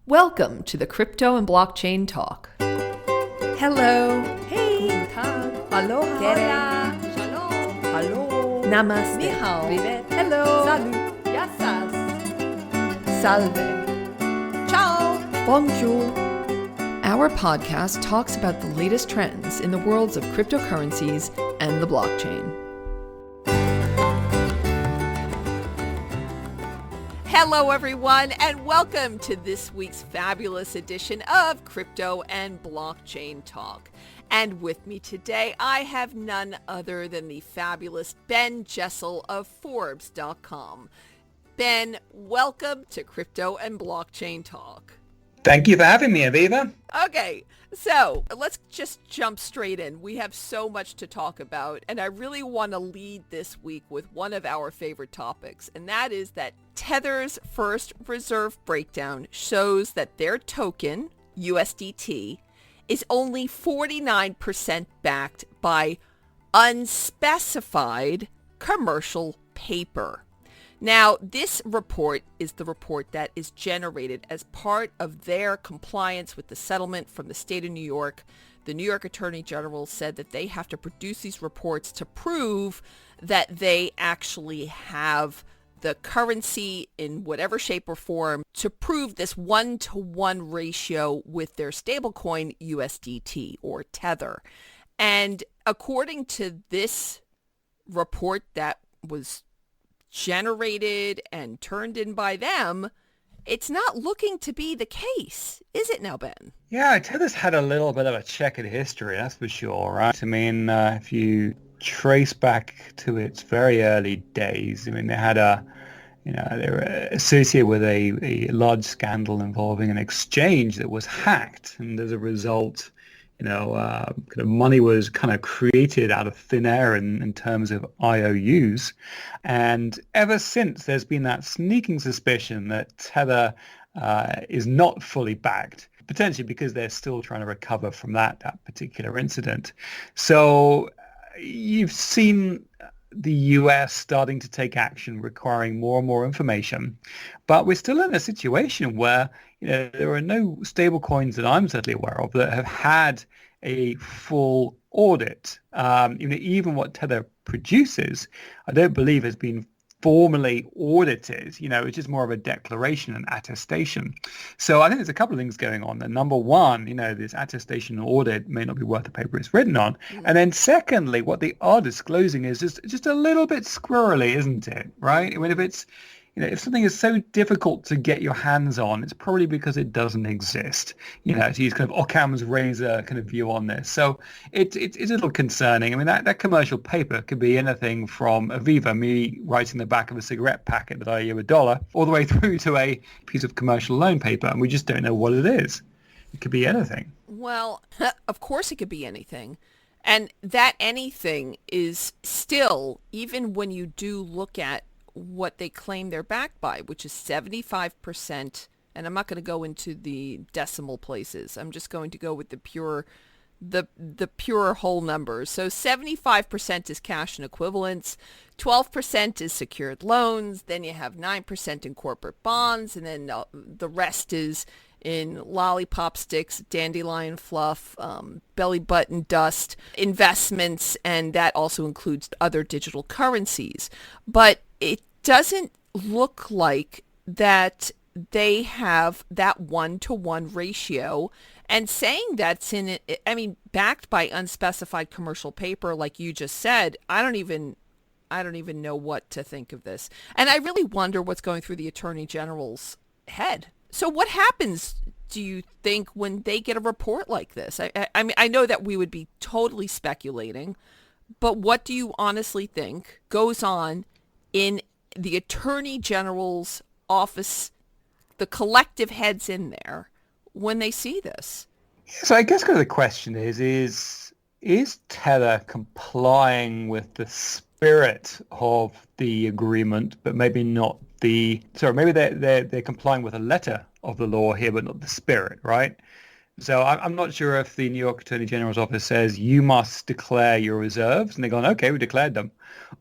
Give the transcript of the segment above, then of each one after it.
Welcome to the Crypto and Blockchain Talk. Hello. Hey. Guten Tag. Aloha. Hola. Shalom. Hello. Namaste. Ni hao. Privet. Hello. Salut. Yassas. Salve. Ciao. Bonjour. Our podcast talks about the latest trends in the worlds of cryptocurrencies and the blockchain. Hello, everyone, and welcome to this week's fabulous edition of Crypto and Blockchain Talk. And with me today, I have none other than the fabulous Ben Jessel of Forbes.com. Ben, welcome to Crypto and Blockchain Talk. Thank you for having me, Aviva. Okay, so let's just jump straight in. We have so much to talk about, and I really want to lead this week with one of our favorite topics, and that is that Tether's first reserve breakdown shows that their token, USDT, is only 49% backed by unspecified commercial paper. Now, this report is the report that is generated as part of their compliance with the settlement from the state of New York. The New York Attorney General said that they have to produce these reports to prove that they actually have the currency in whatever shape or form to prove this 1-to-1 ratio with their stablecoin USDT or Tether. And according to this report that was generated and turned in by them, it's not looking to be the case, is it now, Ben? Yeah, Tether's had a little bit of a checkered history, that's for sure, right? I mean, if you trace back to its very early days, I mean, they had they were associated with a large scandal involving an exchange that was hacked, and as a result, kind of money was kind of created out of thin air in terms of IOUs. And ever since, there's been that sneaking suspicion that Tether is not fully backed, potentially because they're still trying to recover from that particular incident. So you've seen the US starting to take action, requiring more and more information. But we're still in a situation where there are no stablecoins that I'm certainly aware of that have had a full audit. Even what Tether produces, I don't believe has been formally audited. It's just more of a declaration and attestation. So I think there's a couple of things going on. And number one, this attestation and audit may not be worth the paper it's written on. And then secondly, what they are disclosing is just a little bit squirrely, isn't it? Right? I mean, if something is so difficult to get your hands on, it's probably because it doesn't exist. To use kind of Occam's razor kind of view on this. So it's a little concerning. I mean, that commercial paper could be anything from Aviva, me writing the back of a cigarette packet that I owe you $1, all the way through to a piece of commercial loan paper, and we just don't know what it is. It could be anything. Well, of course it could be anything. And that anything is still, even when you do look at what they claim they're backed by, which is 75%, and I'm not going to go into the decimal places. I'm just going to go with the pure whole numbers. So 75% is cash and equivalents, 12% is secured loans, then you have 9% in corporate bonds, and then the rest is in lollipop sticks, dandelion fluff, belly button dust, investments, and that also includes other digital currencies. But it doesn't look like that they have that 1-to-1 ratio, and saying that's in it, I mean, backed by unspecified commercial paper, like you just said, I don't even know what to think of this. And I really wonder what's going through the Attorney General's head. So what happens, do you think, when they get a report like this? I mean, I know that we would be totally speculating, but what do you honestly think goes on in the Attorney General's office, the collective heads in there, when they see this? So I guess kind of the question is Tether complying with the spirit of the agreement, but maybe not maybe they're complying with the letter of the law here, but not the spirit, right? So I'm not sure if the New York Attorney General's office says you must declare your reserves, and they're going, okay, we declared them,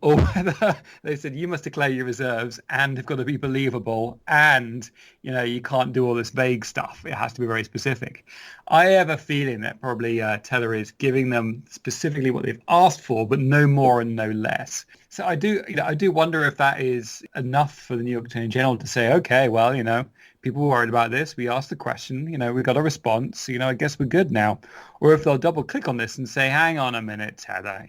or whether they said you must declare your reserves and have got to be believable, and you can't do all this vague stuff. It has to be very specific. I have a feeling that probably Tether is giving them specifically what they've asked for, but no more and no less. So I do wonder if that is enough for the New York Attorney General to say, okay, well, people were worried about this. We asked the question, we got a response, I guess we're good now. Or if they'll double click on this and say, hang on a minute, Tether,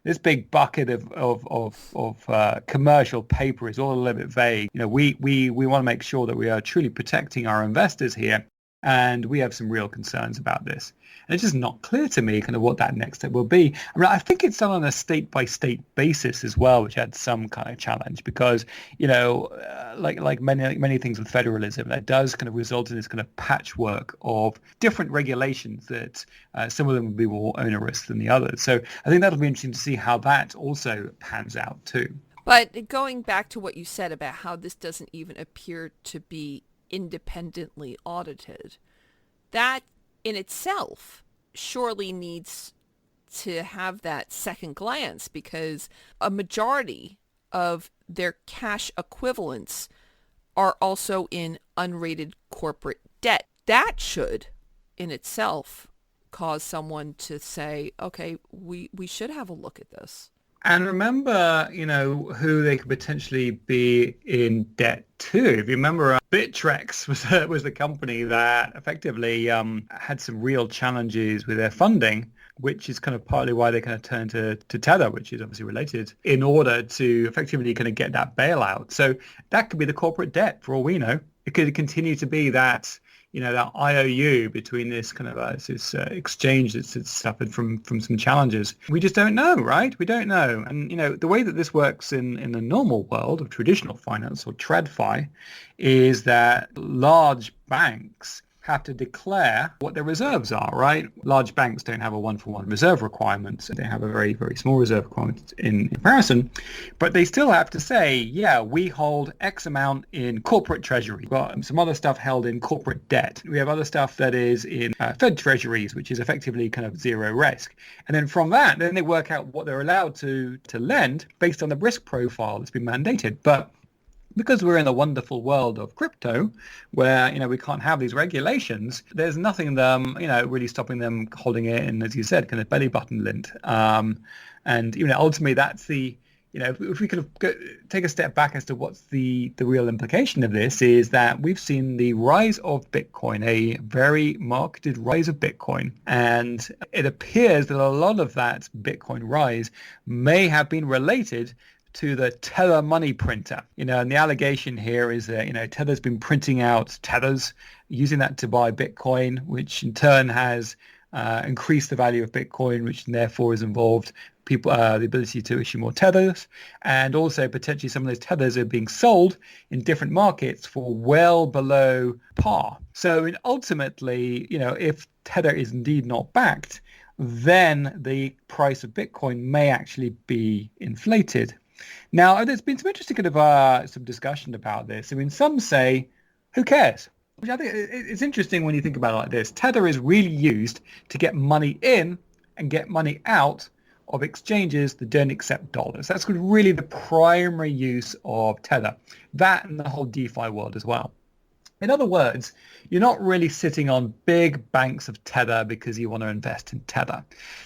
this big bucket of commercial paper is all a little bit vague. We want to make sure that we are truly protecting our investors here. And we have some real concerns about this. And it's just not clear to me kind of what that next step will be. I mean, I think it's done on a state-by-state basis as well, which had some kind of challenge because, like many things with federalism, that does kind of result in this kind of patchwork of different regulations that some of them will be more onerous than the others. So I think that'll be interesting to see how that also pans out too. But going back to what you said about how this doesn't even appear to be independently audited, that in itself surely needs to have that second glance because a majority of their cash equivalents are also in unrated corporate debt. That should in itself cause someone to say, okay, we should have a look at this. And remember, who they could potentially be in debt to. If you remember, Bittrex was the company that effectively had some real challenges with their funding, which is kind of partly why they kind of turned to Tether, which is obviously related, in order to effectively kind of get that bailout. So that could be the corporate debt for all we know. It could continue to be that that IOU between this kind of this exchange that's suffered from some challenges. We just don't know, right? We don't know. And, the way that this works in the normal world of traditional finance or TradFi is that large banks have to declare what their reserves are, right? Large banks don't have a one-for-one reserve requirement. They have a very, very small reserve requirement in comparison, but they still have to say, yeah, we hold X amount in corporate treasury. We've got some other stuff held in corporate debt. We have other stuff that is in Fed treasuries, which is effectively kind of zero risk. And then from that, then they work out what they're allowed to lend based on the risk profile that's been mandated. But because we're in the wonderful world of crypto where, we can't have these regulations, there's nothing really stopping them holding it in, as you said, kind of belly button lint. And, ultimately that's the, if we could take a step back as to what's the real implication of this is that we've seen the rise of Bitcoin, a very marketed rise of Bitcoin. And it appears that a lot of that Bitcoin rise may have been related to the Tether money printer. And the allegation here is that, Tether's been printing out Tethers, using that to buy Bitcoin, which in turn has increased the value of Bitcoin, which therefore has involved people the ability to issue more Tethers. And also potentially some of those Tethers are being sold in different markets for well below par. So ultimately, if Tether is indeed not backed, then the price of Bitcoin may actually be inflated. Now, there's been some interesting kind of some discussion about this. I mean, some say, who cares? Which I think it's interesting when you think about it like this. Tether is really used to get money in and get money out of exchanges that don't accept dollars. That's really the primary use of Tether. That and the whole DeFi world as well. In other words, you're not really sitting on big banks of Tether because you want to invest in Tether.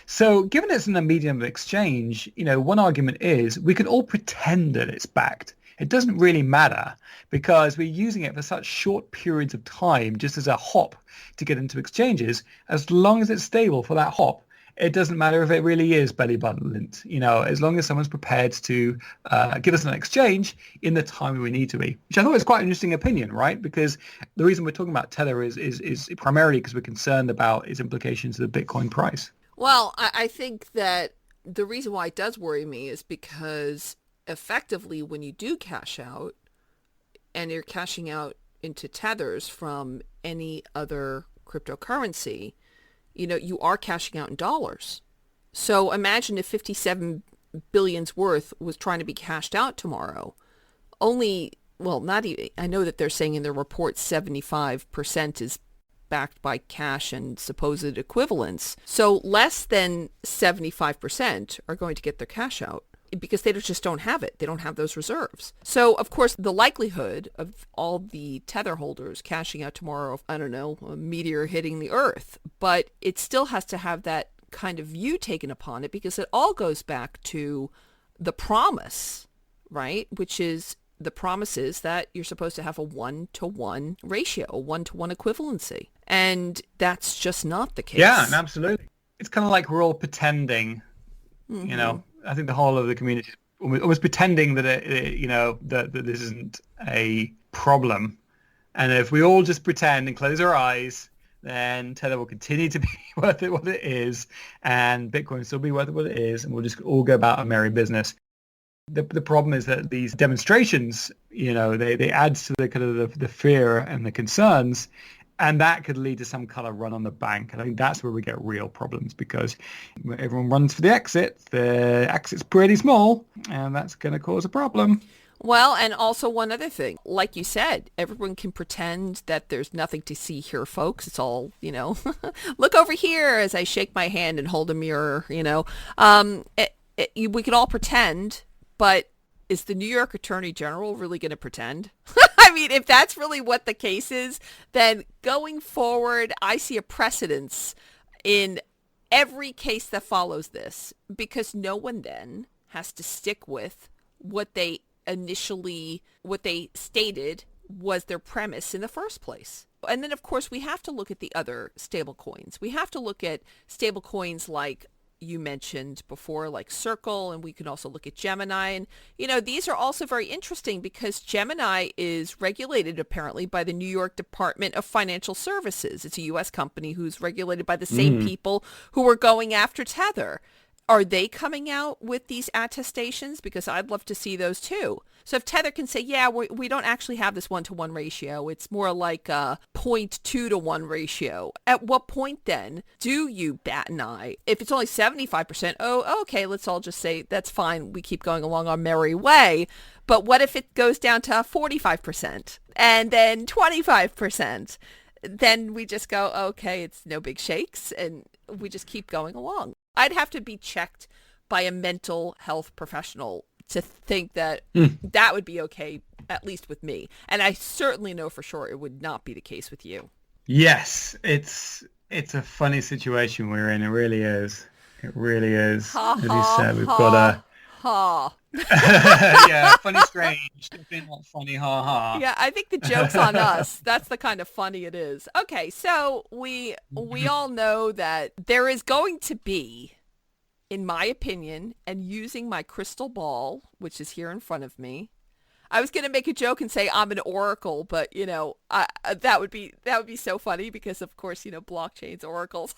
So given it's in a medium of exchange, one argument is we can all pretend that it's backed. It doesn't really matter because we're using it for such short periods of time just as a hop to get into exchanges. As long as it's stable for that hop, it doesn't matter if it really is belly button lint, as long as someone's prepared to give us an exchange in the time we need to be, which I thought was quite an interesting opinion, right? Because the reason we're talking about Tether is primarily because we're concerned about its implications to the Bitcoin price. Well, I think that the reason why it does worry me is because effectively when you do cash out and you're cashing out into Tethers from any other cryptocurrency, you are cashing out in dollars. So imagine if 57 billion's worth was trying to be cashed out tomorrow. Not even, I know that they're saying in their report 75% is backed by cash and supposed equivalents. So less than 75% are going to get their cash out because they just don't have it. They don't have those reserves. So, of course, the likelihood of all the Tether holders cashing out tomorrow, I don't know, a meteor hitting the Earth, but it still has to have that kind of view taken upon it because it all goes back to the promise, right? Which is the promise is that you're supposed to have a 1-to-1 ratio, a 1-to-1 equivalency. And that's just not the case. Yeah, absolutely. It's kind of like we're all pretending, you know, I think the whole of the community is almost pretending that, that this isn't a problem. And if we all just pretend and close our eyes, then Tether will continue to be worth it what it is, and Bitcoin will still be worth it what it is, and we'll just all go about our merry business. The problem is that these demonstrations, they add to the kind of the fear and the concerns, and that could lead to some kind of run on the bank. And I think that's where we get real problems because everyone runs for the exit's pretty small, and that's going to cause a problem. Well, and also one other thing, like you said, everyone can pretend that there's nothing to see here, folks. It's all, look over here as I shake my hand and hold a mirror, we could all pretend, but is the New York Attorney General really going to pretend? I mean, if that's really what the case is, then going forward, I see a precedence in every case that follows this because no one then has to stick with what they stated was their premise in the first place. And then, of course, we have to look at the other stable coins. We have to look at stable coins like you mentioned before, like Circle, and we can also look at Gemini. And, these are also very interesting because Gemini is regulated apparently by the New York Department of Financial Services. It's a U.S. company who's regulated by the same people who were going after Tether. Are they coming out with these attestations? Because I'd love to see those too. So if Tether can say, yeah, we don't actually have this 1-to-1 ratio. It's more like a 0.2-to-1 ratio. At what point then do you bat an eye? If it's only 75%, okay, let's all just say that's fine. We keep going along our merry way. But what if it goes down to 45% and then 25%? Then we just go, okay, it's no big shakes, and we just keep going along. I'd have to be checked by a mental health professional to think that that would be okay, at least with me. And I certainly know for sure it would not be the case with you. Yes, it's a funny situation we're in. It really is. It really is. As you said, we've got yeah, funny, strange. Definitely not funny, ha ha. Yeah, I think the joke's on us. That's the kind of funny it is. Okay, so we all know that there is going to be, in my opinion, and using my crystal ball, which is here in front of me. I was going to make a joke and say I'm an oracle, but that would be so funny because of course, blockchains, oracles.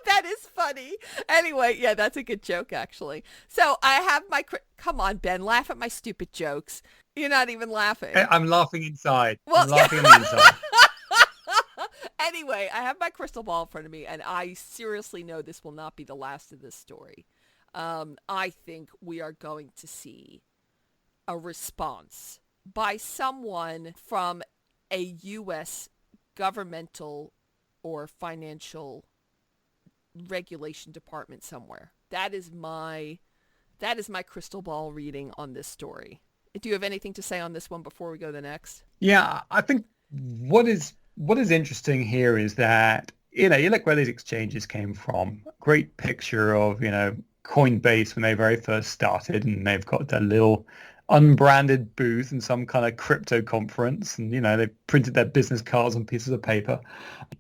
That is funny. Anyway, yeah, that's a good joke, actually. So I have come on, Ben, laugh at my stupid jokes. You're not even laughing. I'm laughing inside. Well, I'm laughing on the inside. Anyway, I have my crystal ball in front of me, and I seriously know this will not be the last of this story. I think we are going to see a response by someone from a U.S. governmental or financial regulation department somewhere. That is my crystal ball reading on this story. Do you have anything to say on this one before we go to the next? Yeah, I think what is interesting here is that you look where these exchanges came from. Great picture of Coinbase when they very first started, and they've got that little unbranded booth in some kind of crypto conference, and they printed their business cards on pieces of paper,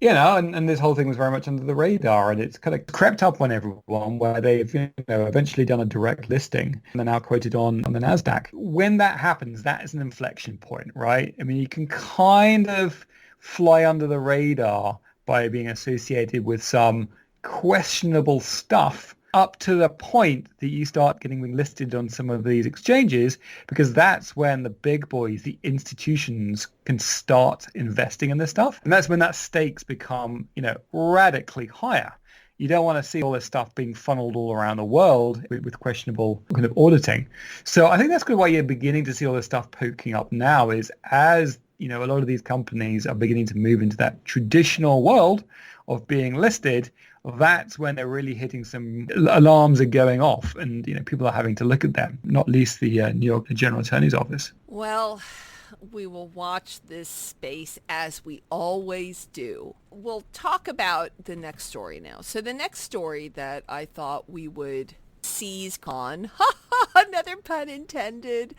and this whole thing was very much under the radar, and it's kind of crept up on everyone where they've eventually done a direct listing, and they're now quoted on the NASDAQ. When that happens, that is an inflection point, right? I mean, you can kind of fly under the radar by being associated with some questionable stuff up to the point that you start getting listed on some of these exchanges, because that's when the big boys, the institutions, can start investing in this stuff. And that's when that stakes become, radically higher. You don't want to see all this stuff being funneled all around the world with questionable kind of auditing. So I think that's kind of why you're beginning to see all this stuff poking up now, is as a lot of these companies are beginning to move into that traditional world of being listed, that's when they're really hitting some alarms are going off, and people are having to look at them, not least the New York General Attorney's Office. Well, we will watch this space as we always do. We'll talk about the next story now. So the next story that I thought we would seize on, another pun intended,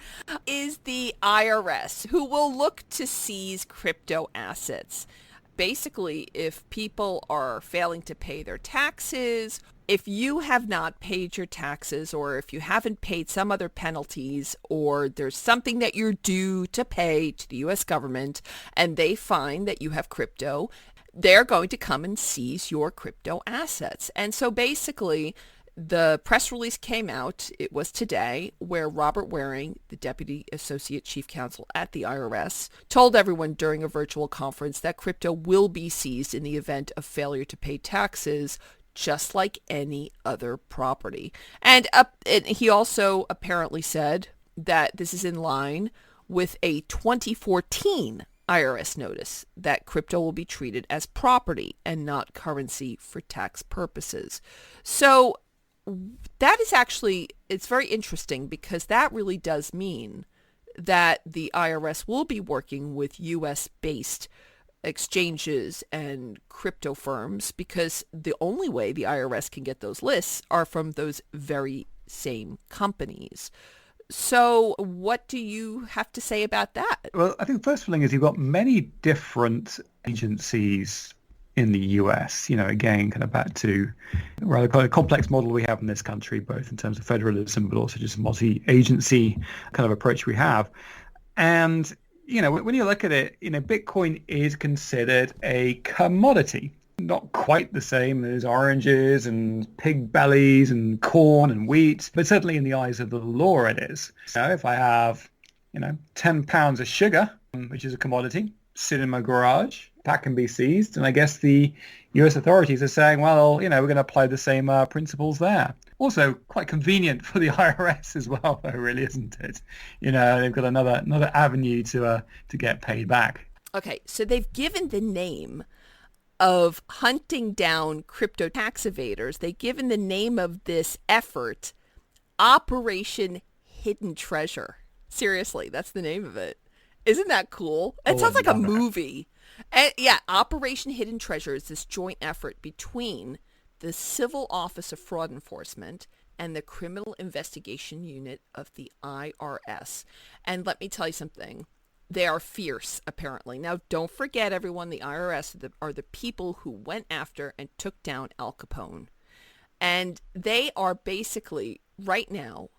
is the IRS, who will look to seize crypto assets. Basically, if people are failing to pay their taxes, if you have not paid your taxes, or if you haven't paid some other penalties, or there's something that you're due to pay to the U.S. government, and they find that you have crypto, they're going to come and seize your crypto assets. And so basically, the press release came out, it was today, where Robert Waring, the Deputy Associate Chief Counsel at the IRS, told everyone during a virtual conference that crypto will be seized in the event of failure to pay taxes, just like any other property. And he also apparently said that this is in line with a 2014 IRS notice that crypto will be treated as property and not currency for tax purposes. So that is actually, it's very interesting, because that really does mean that the IRS will be working with U.S.-based exchanges and crypto firms, because the only way the IRS can get those lists are from those very same companies. So what do you have to say about that? Well, I think the first thing is you've got many different agencies in the US, again, kind of back to rather quite a complex model we have in this country, both in terms of federalism, but also just multi-agency kind of approach we have. And, when you look at it, Bitcoin is considered a commodity, not quite the same as oranges and pig bellies and corn and wheat, but certainly in the eyes of the law it is. So if I have, 10 pounds of sugar, which is a commodity, sit in my garage, that can be seized. And I guess the US authorities are saying, well, we're going to apply the same principles there. Also, quite convenient for the IRS as well, though, really, isn't it? They've got another avenue to get paid back. Okay, so they've given the name of hunting down crypto tax evaders. They've given the name of this effort Operation Hidden Treasure. Seriously, that's the name of it. Isn't that cool? It sounds like a movie. And yeah, Operation Hidden Treasure is this joint effort between the Civil Office of Fraud Enforcement and the Criminal Investigation Unit of the IRS. And let me tell you something. They are fierce, apparently. Now, don't forget, everyone, the IRS are the people who went after and took down Al Capone. And they are basically, right now,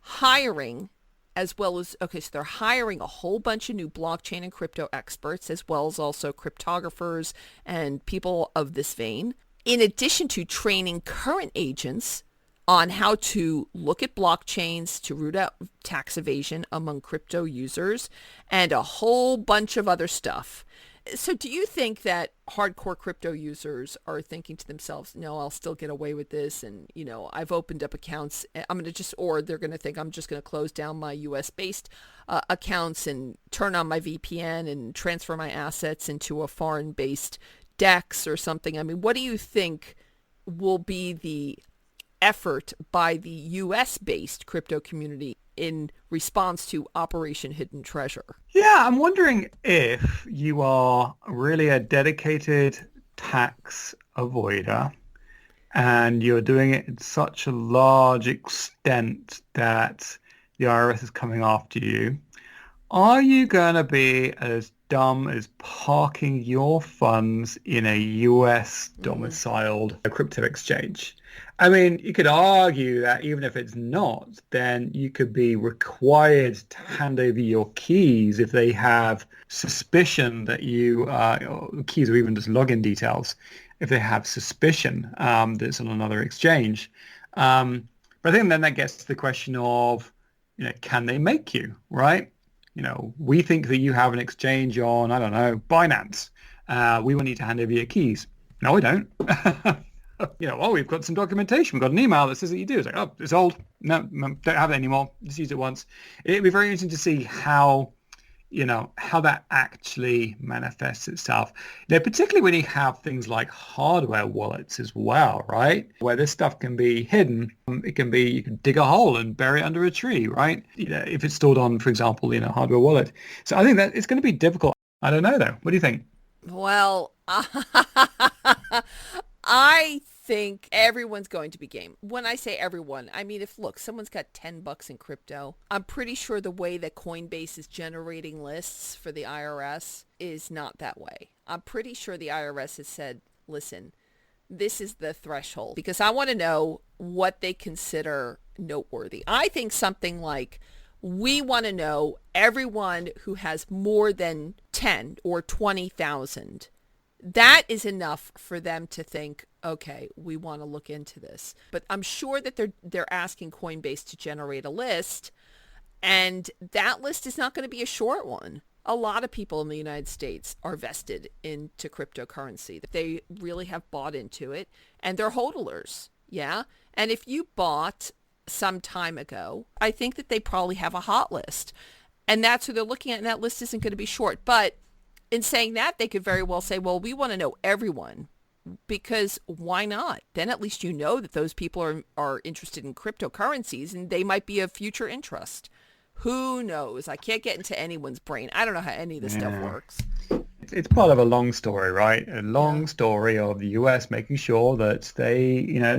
hiring, as well as, so they're hiring a whole bunch of new blockchain and crypto experts, as well as also cryptographers and people of this vein, in addition to training current agents on how to look at blockchains to root out tax evasion among crypto users, and a whole bunch of other stuff. So do you think that hardcore crypto users are thinking to themselves, no, I'll still get away with this, and, I've opened up accounts, or they're going to think I'm just going to close down my US-based accounts and turn on my VPN and transfer my assets into a foreign-based DEX or something? I mean, what do you think will be the effort by the US-based crypto community in response to Operation Hidden Treasure? Yeah, I'm wondering if you are really a dedicated tax avoider and you're doing it in such a large extent that the IRS is coming after you. Are you going to be as dumb as parking your funds in a US domiciled crypto exchange? I mean, you could argue that even if it's not, then you could be required to hand over your keys if they have suspicion that you, keys or even just login details, if they have suspicion that it's on another exchange. But I think then that gets to the question of, can they make you, right? We think that you have an exchange on, I don't know, Binance. We will need to hand over your keys. No, we don't. We've got some documentation. We've got an email that says that you do. It's like, it's old. No, don't have it anymore. Just use it once. It'd be very interesting to see how, how that actually manifests itself. Particularly when you have things like hardware wallets as well, right? Where this stuff can be hidden. It can be, you can dig a hole and bury it under a tree, right? If it's stored on, for example, hardware wallet. So I think that it's going to be difficult. I don't know though. What do you think? Well, I think everyone's going to be game. When I say everyone, I mean, if someone's got $10 in crypto, I'm pretty sure the way that Coinbase is generating lists for the IRS is not that way. I'm pretty sure the IRS has said, listen, this is the threshold, because I want to know what they consider noteworthy. I think something like, we want to know everyone who has more than 10 or 20,000. That is enough for them to think, okay, we want to look into this. But I'm sure that they're asking Coinbase to generate a list, and that list is not going to be a short one. A lot of people in the United States are vested into cryptocurrency. They really have bought into it, and they're hodlers, yeah? And if you bought some time ago, I think that they probably have a hot list. And that's who they're looking at, and that list isn't going to be short. But in saying that, they could very well say, well, we want to know everyone, because why not? Then at least you know that those people are interested in cryptocurrencies, and they might be of future interest. Who knows? I can't get into anyone's brain. I don't know how any of this stuff works. It's part of a long story, right? A long story of the US making sure that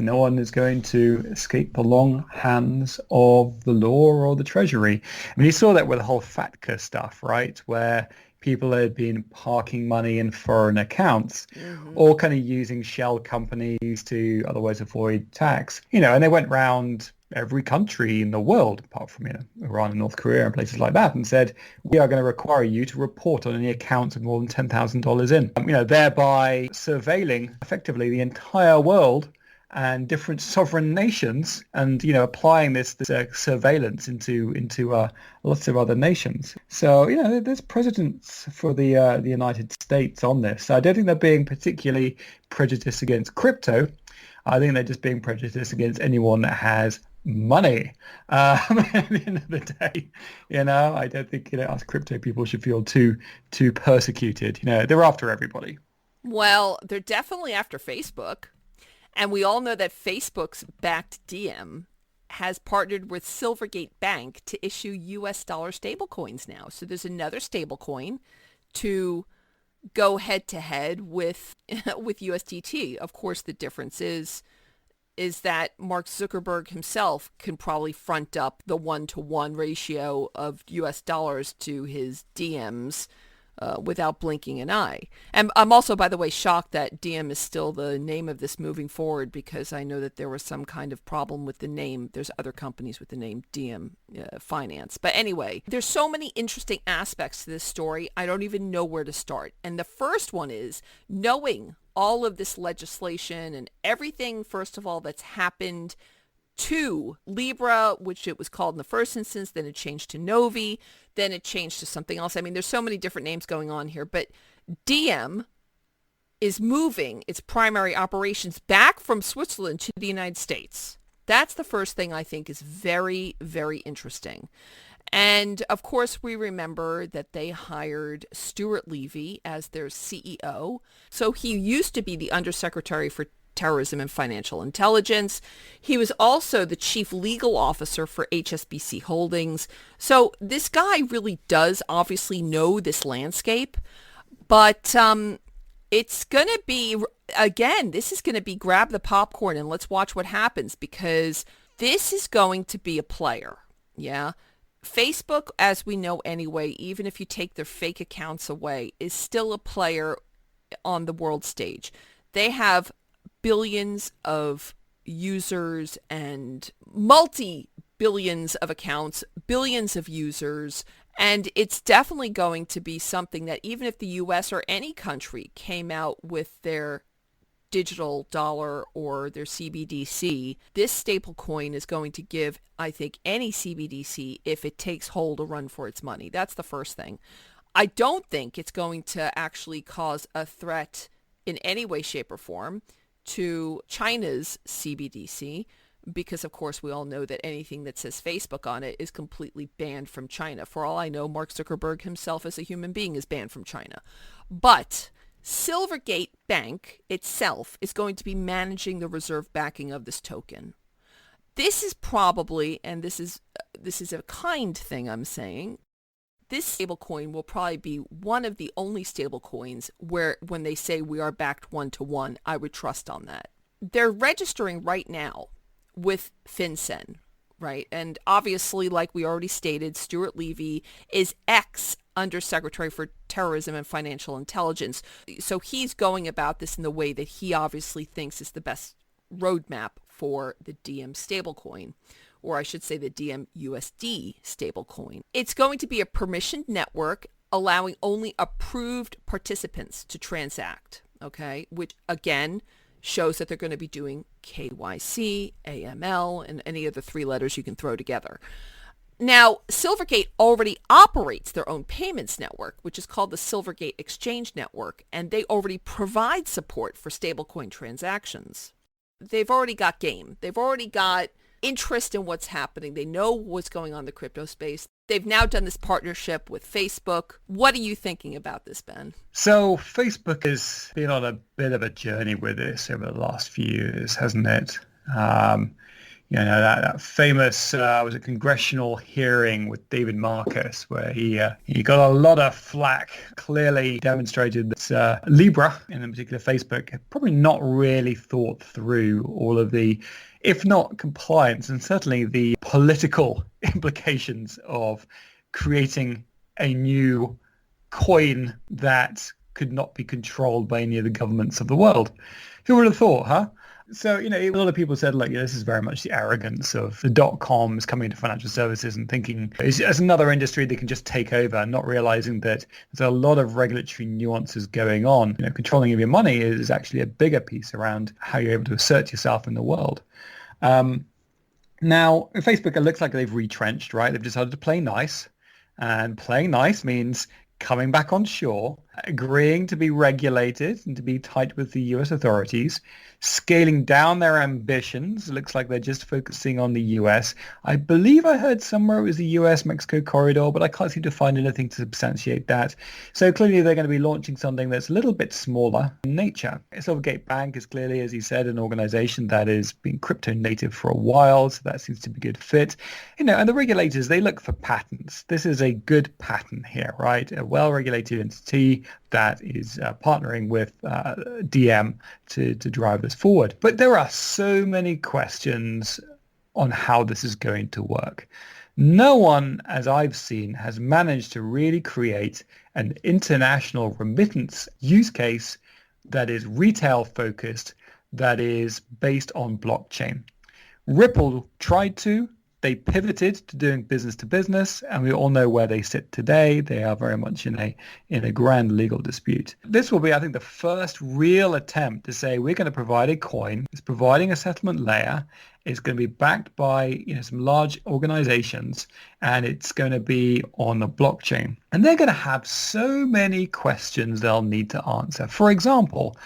no one is going to escape the long hands of the law or the Treasury. I mean, you saw that with the whole FATCA stuff, right? Where people had been parking money in foreign accounts, or kind of using shell companies to otherwise avoid tax, and they went round every country in the world, apart from Iran and North Korea and places like that, and said, we are going to require you to report on any accounts of more than $10,000 in, thereby surveilling effectively the entire world and different sovereign nations, and applying this surveillance into lots of other nations. So there's precedents for the United States on this. So I don't think they're being particularly prejudiced against crypto. I think they're just being prejudiced against anyone that has money. At the end of the day, I don't think us crypto people should feel too persecuted. They're after everybody. Well, they're definitely after Facebook. And we all know that Facebook's backed Diem has partnered with Silvergate Bank to issue US dollar stablecoins now. So there's another stablecoin to go head to head with USDT. Of course, the difference is that Mark Zuckerberg himself can probably front up the 1-to-1 ratio of US dollars to his Diems without blinking an eye. And I'm also, by the way, shocked that Diem is still the name of this moving forward, because I know that there was some kind of problem with the name. There's other companies with the name Diem Finance. But anyway, there's so many interesting aspects to this story. I don't even know where to start. And the first one is knowing all of this legislation and everything, first of all, that's happened to Libra, which it was called in the first instance, then it changed to Novi, then it changed to something else. I mean, there's so many different names going on here, but Diem is moving its primary operations back from Switzerland to the United States. That's the first thing I think is very, very interesting. And of course, we remember that they hired Stuart Levy as their CEO. So he used to be the Undersecretary for Terrorism and Financial Intelligence. He was also the chief legal officer for HSBC Holdings. So this guy really does obviously know this landscape, but it's going to be, again, this is going to be grab the popcorn and let's watch what happens, because this is going to be a player. Yeah. Facebook, as we know anyway, even if you take their fake accounts away, is still a player on the world stage. They have billions of users and multi-billions of accounts, billions of users, and it's definitely going to be something that even if the US or any country came out with their digital dollar or their CBDC, this stable coin is going to give, I think, any CBDC, if it takes hold, a run for its money. That's the first thing. I don't think it's going to actually cause a threat in any way, shape, or form to China's CBDC, because of course we all know that anything that says Facebook on it is completely banned from China. For all I know, Mark Zuckerberg himself as a human being is banned from China. But Silvergate Bank itself is going to be managing the reserve backing of this token. This is probably, and this is a kind thing I'm saying, this stablecoin will probably be one of the only stablecoins where when they say we are backed 1-to-1, I would trust on that. They're registering right now with FinCEN, right? And obviously, like we already stated, Stuart Levy is ex-Undersecretary for Terrorism and Financial Intelligence. So he's going about this in the way that he obviously thinks is the best roadmap for the DM stablecoin, or I should say the DM-USD stablecoin. It's going to be a permissioned network allowing only approved participants to transact, okay? Which, again, shows that they're going to be doing KYC, AML, and any of the three letters you can throw together. Now, Silvergate already operates their own payments network, which is called the Silvergate Exchange Network, and they already provide support for stablecoin transactions. They've already got game. They've already got interest in what's happening. They know what's going on in the crypto space. They've now done this partnership with Facebook. What are you thinking about this, Ben? So Facebook has been on a bit of a journey with this over the last few years, hasn't it? That famous was a congressional hearing with David Marcus where he got a lot of flack, clearly demonstrated that Libra, and in particular Facebook, had probably not really thought through all of the, if not compliance, and certainly the political implications of creating a new coin that could not be controlled by any of the governments of the world. Who would have thought, huh? So, a lot of people said, this is very much the arrogance of the dot-coms coming into financial services and thinking it's another industry they can just take over, not realizing that there's a lot of regulatory nuances going on. Controlling of your money is actually a bigger piece around how you're able to assert yourself in the world. Now, in Facebook, it looks like they've retrenched, right? They've decided to play nice. And playing nice means coming back on shore, agreeing to be regulated and to be tight with the US authorities, scaling down their ambitions. It looks like they're just focusing on the US. I believe I heard somewhere it was the US-Mexico corridor, but I can't seem to find anything to substantiate that. So clearly they're going to be launching something that's a little bit smaller in nature. Silvergate Bank is clearly, as you said, an organization that has been crypto native for a while, so that seems to be a good fit. And the regulators, they look for patents. This is a good patent here, right? A well-regulated entity that is partnering with DM to drive this forward. But there are so many questions on how this is going to work. No one, as I've seen, has managed to really create an international remittance use case that is retail focused, that is based on blockchain. Ripple tried to. They pivoted to doing business to business, and we all know where they sit today. They are very much in a grand legal dispute. This will be, I think, the first real attempt to say we're going to provide a coin. It's providing a settlement layer. It's going to be backed by some large organizations, and it's going to be on the blockchain. And they're going to have so many questions they'll need to answer. For example,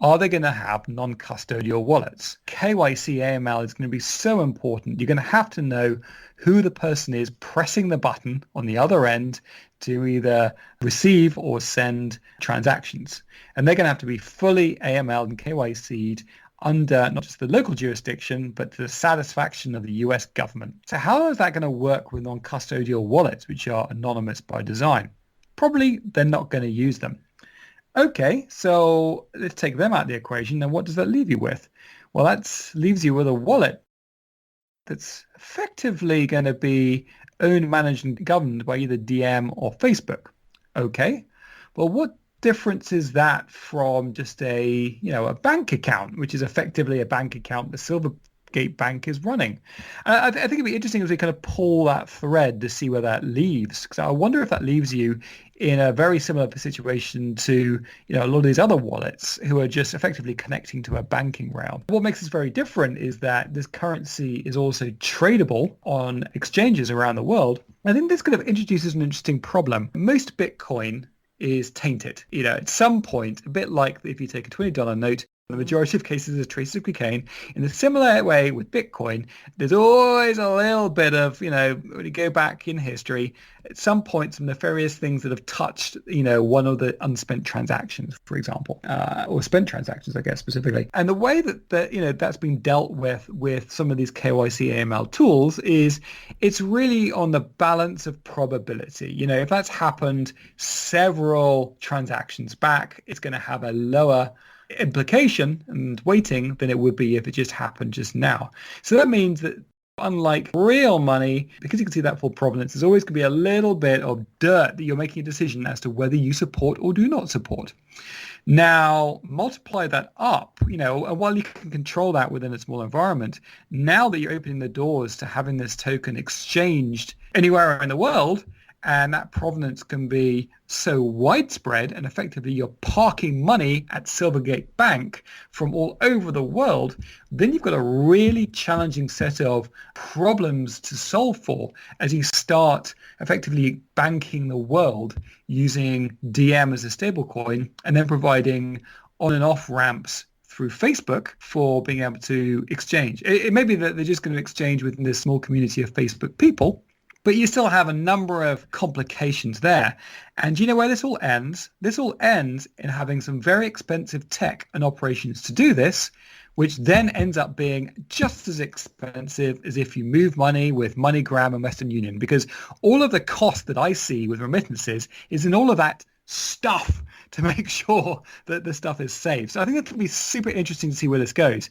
are they going to have non-custodial wallets? KYC AML is going to be so important. You're going to have to know who the person is pressing the button on the other end to either receive or send transactions. And they're going to have to be fully AML and KYC'd under not just the local jurisdiction, but to the satisfaction of the US government. So how is that going to work with non-custodial wallets, which are anonymous by design? Probably they're not going to use them. Okay, so let's take them out of the equation. Then what does that leave you with? Well, that leaves you with a wallet that's effectively going to be owned, managed, and governed by either DM or Facebook. Okay, well, what difference is that from just a bank account, which is effectively a bank account the Silvergate Bank is running? I think it'd be interesting as we kind of pull that thread to see where that leaves, because I wonder if that leaves you in a very similar situation to a lot of these other wallets who are just effectively connecting to a banking rail. What makes this very different is that this currency is also tradable on exchanges around the world. I think this kind of introduces an interesting problem. Most Bitcoin is tainted. At some point, a bit like if you take a $20 note, the majority of cases is traces of cocaine. In a similar way with Bitcoin, there's always a little bit of, when you go back in history, at some point, some nefarious things that have touched, one of the unspent transactions, for example, or spent transactions, I guess, specifically. And the way that's been dealt with some of these KYC AML tools is it's really on the balance of probability. If that's happened several transactions back, it's going to have a lower implication and weighting than it would be if it just happened just now. So that means that unlike real money, because you can see that full provenance, there's always going to be a little bit of dirt that you're making a decision as to whether you support or do not support. Now, multiply that up, and while you can control that within a small environment, now that you're opening the doors to having this token exchanged anywhere in the world, and that provenance can be so widespread, and effectively you're parking money at Silvergate Bank from all over the world, then you've got a really challenging set of problems to solve for as you start effectively banking the world using DM as a stablecoin and then providing on and off ramps through Facebook for being able to exchange. It may be that they're just going to exchange within this small community of Facebook people, but you still have a number of complications there. And you know where this all ends? This all ends in having some very expensive tech and operations to do this, which then ends up being just as expensive as if you move money with MoneyGram and Western Union, because all of the cost that I see with remittances is in all of that stuff to make sure that the stuff is safe. So I think it'll be super interesting to see where this goes.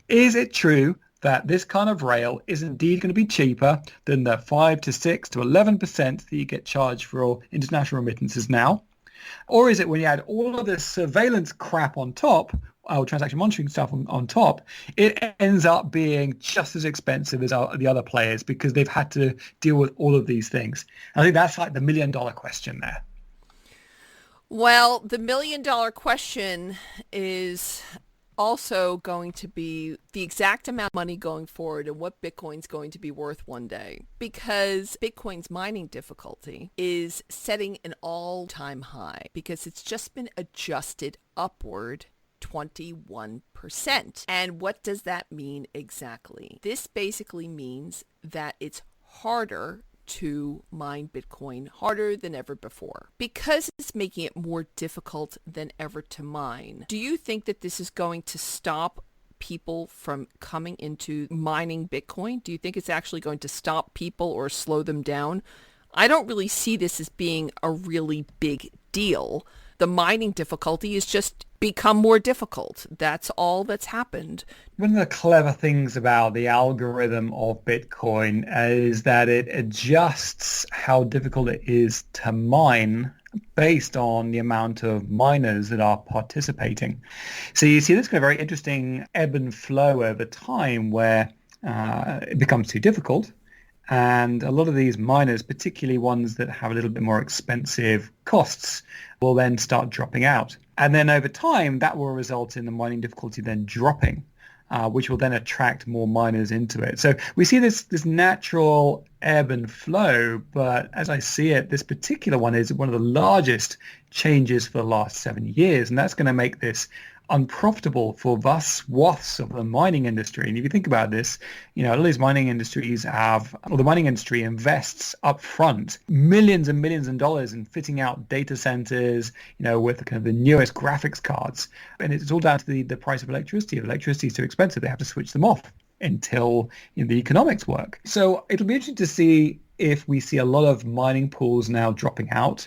Is it true that this kind of rail is indeed going to be cheaper than the 5 to 6 to 11% that you get charged for international remittances now? Or is it when you add all of this surveillance crap on top, or transaction monitoring stuff on top, it ends up being just as expensive as the other players because they've had to deal with all of these things? I think that's like the $1 million question there. Well, the $1 million question is also going to be the exact amount of money going forward and what Bitcoin's going to be worth one day, because Bitcoin's mining difficulty is setting an all-time high because it's just been adjusted upward 21%. And what does that mean exactly? This basically means that it's harder to mine Bitcoin, harder than ever before. Because it's making it more difficult than ever to mine, do you think that this is going to stop people from coming into mining Bitcoin? Do you think it's actually going to stop people or slow them down? I don't really see this as being a really big deal. The mining difficulty has just become more difficult. That's all that's happened. One of the clever things about the algorithm of Bitcoin is that it adjusts how difficult it is to mine based on the amount of miners that are participating. So you see this kind of very interesting ebb and flow over time where it becomes too difficult. And a lot of these miners, particularly ones that have a little bit more expensive costs, will then start dropping out. And then over time, that will result in the mining difficulty then dropping, which will then attract more miners into it. So we see this natural ebb and flow, but as I see it, this particular one is one of the largest changes for the last 7 years, and that's going to make this unprofitable for vast swaths of the mining industry. And if you think about this, a lot of these mining industries the mining industry invests upfront millions and millions of dollars in fitting out data centers, with kind of the newest graphics cards. And it's all down to the price of electricity. If electricity is too expensive, they have to switch them off until the economics work. So it'll be interesting to see if we see a lot of mining pools now dropping out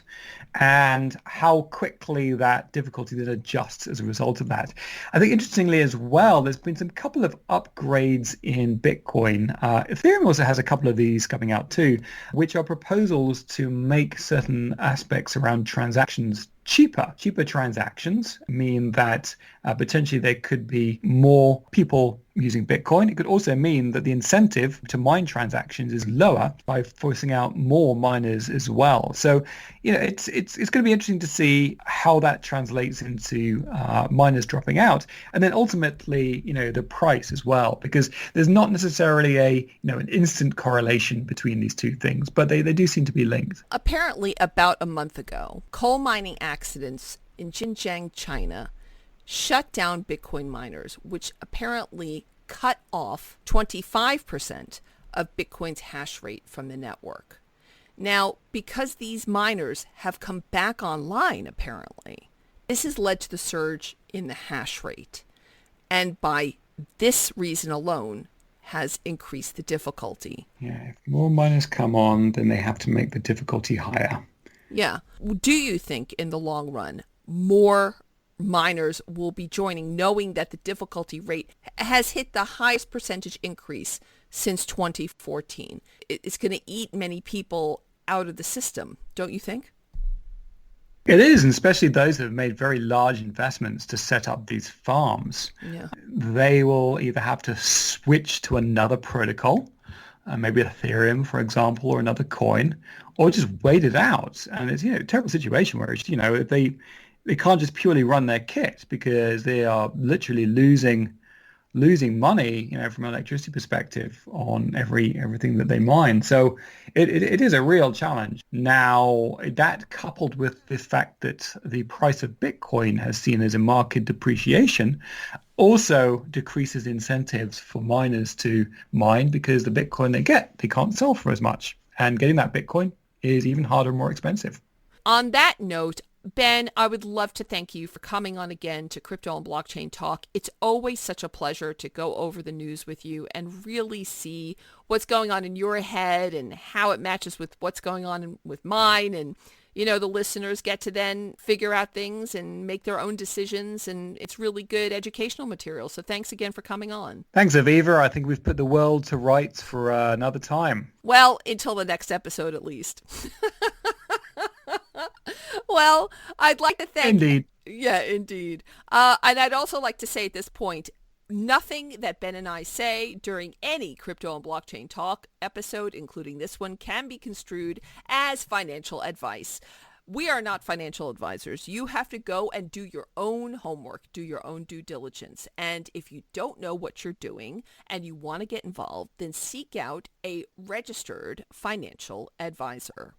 and how quickly that difficulty then adjusts as a result of that. I think interestingly as well, there's been some couple of upgrades in Bitcoin. Ethereum also has a couple of these coming out too, which are proposals to make certain aspects around transactions cheaper. Cheaper transactions mean that potentially there could be more people using Bitcoin. It could also mean that the incentive to mine transactions is lower by forcing out more miners as well. So, it's going to be interesting to see how that translates into miners dropping out, and then ultimately, the price as well, because there's not necessarily an instant correlation between these two things, but they do seem to be linked. Apparently, about a month ago, coal mining accidents in Xinjiang, China, shut down Bitcoin miners, which apparently cut off 25% of Bitcoin's hash rate from the network. Now, because these miners have come back online, apparently, this has led to the surge in the hash rate. And by this reason alone, has increased the difficulty. Yeah, if more miners come on, then they have to make the difficulty higher. Yeah. Do you think in the long run, more miners will be joining, knowing that the difficulty rate has hit the highest percentage increase since 2014? It's going to eat many people out of the system, don't you think? It is, and especially those that have made very large investments to set up these farms. Yeah. They will either have to switch to another protocol, maybe Ethereum, for example, or another coin, or just wait it out. And it's, a terrible situation where it's, they can't just purely run their kit because they are literally losing money, from an electricity perspective on everything that they mine. So it is a real challenge. Now, that coupled with the fact that the price of Bitcoin has seen as a market depreciation also decreases incentives for miners to mine because the Bitcoin they can't sell for as much. And getting that Bitcoin is even harder and more expensive. On that note, Ben, I would love to thank you for coming on again to Crypto and Blockchain Talk. It's always such a pleasure to go over the news with you and really see what's going on in your head and how it matches with what's going on with mine. And, the listeners get to then figure out things and make their own decisions. And it's really good educational material. So thanks again for coming on. Thanks, Aviva. I think we've put the world to rights for another time. Well, until the next episode, at least. Well, I'd like to thank... Indeed. Yeah, indeed. And I'd also like to say at this point, nothing that Ben and I say during any Crypto and Blockchain Talk episode, including this one, can be construed as financial advice. We are not financial advisors. You have to go and do your own homework, do your own due diligence. And if you don't know what you're doing and you want to get involved, then seek out a registered financial advisor.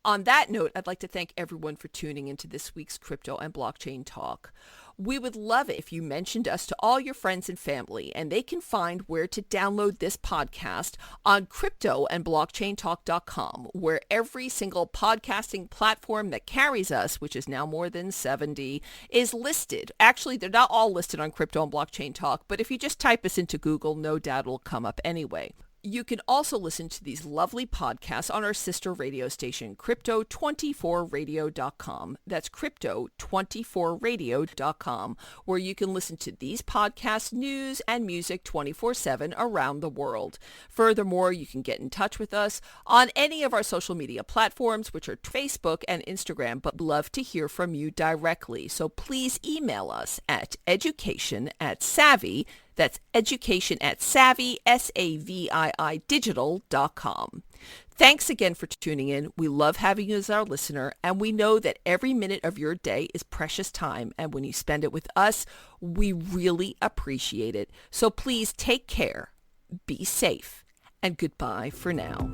On that note, I'd like to thank everyone for tuning into this week's Crypto and Blockchain Talk. We would love it if you mentioned us to all your friends and family, and they can find where to download this podcast on cryptoandblockchaintalk.com, where every single podcasting platform that carries us, which is now more than 70, is listed. Actually, they're not all listed on Crypto and Blockchain Talk, but if you just type us into Google, no doubt it'll come up anyway. You can also listen to these lovely podcasts on our sister radio station, crypto24radio.com. That's crypto24radio.com, where you can listen to these podcasts, news, and music 24/7 around the world. Furthermore, you can get in touch with us on any of our social media platforms, which are Facebook and Instagram, but love to hear from you directly. So please email us at education@savvy. That's education@savvy, SAVII digital.com. Thanks again for tuning in. We love having you as our listener, and we know that every minute of your day is precious time. And when you spend it with us, we really appreciate it. So please take care, be safe, and goodbye for now.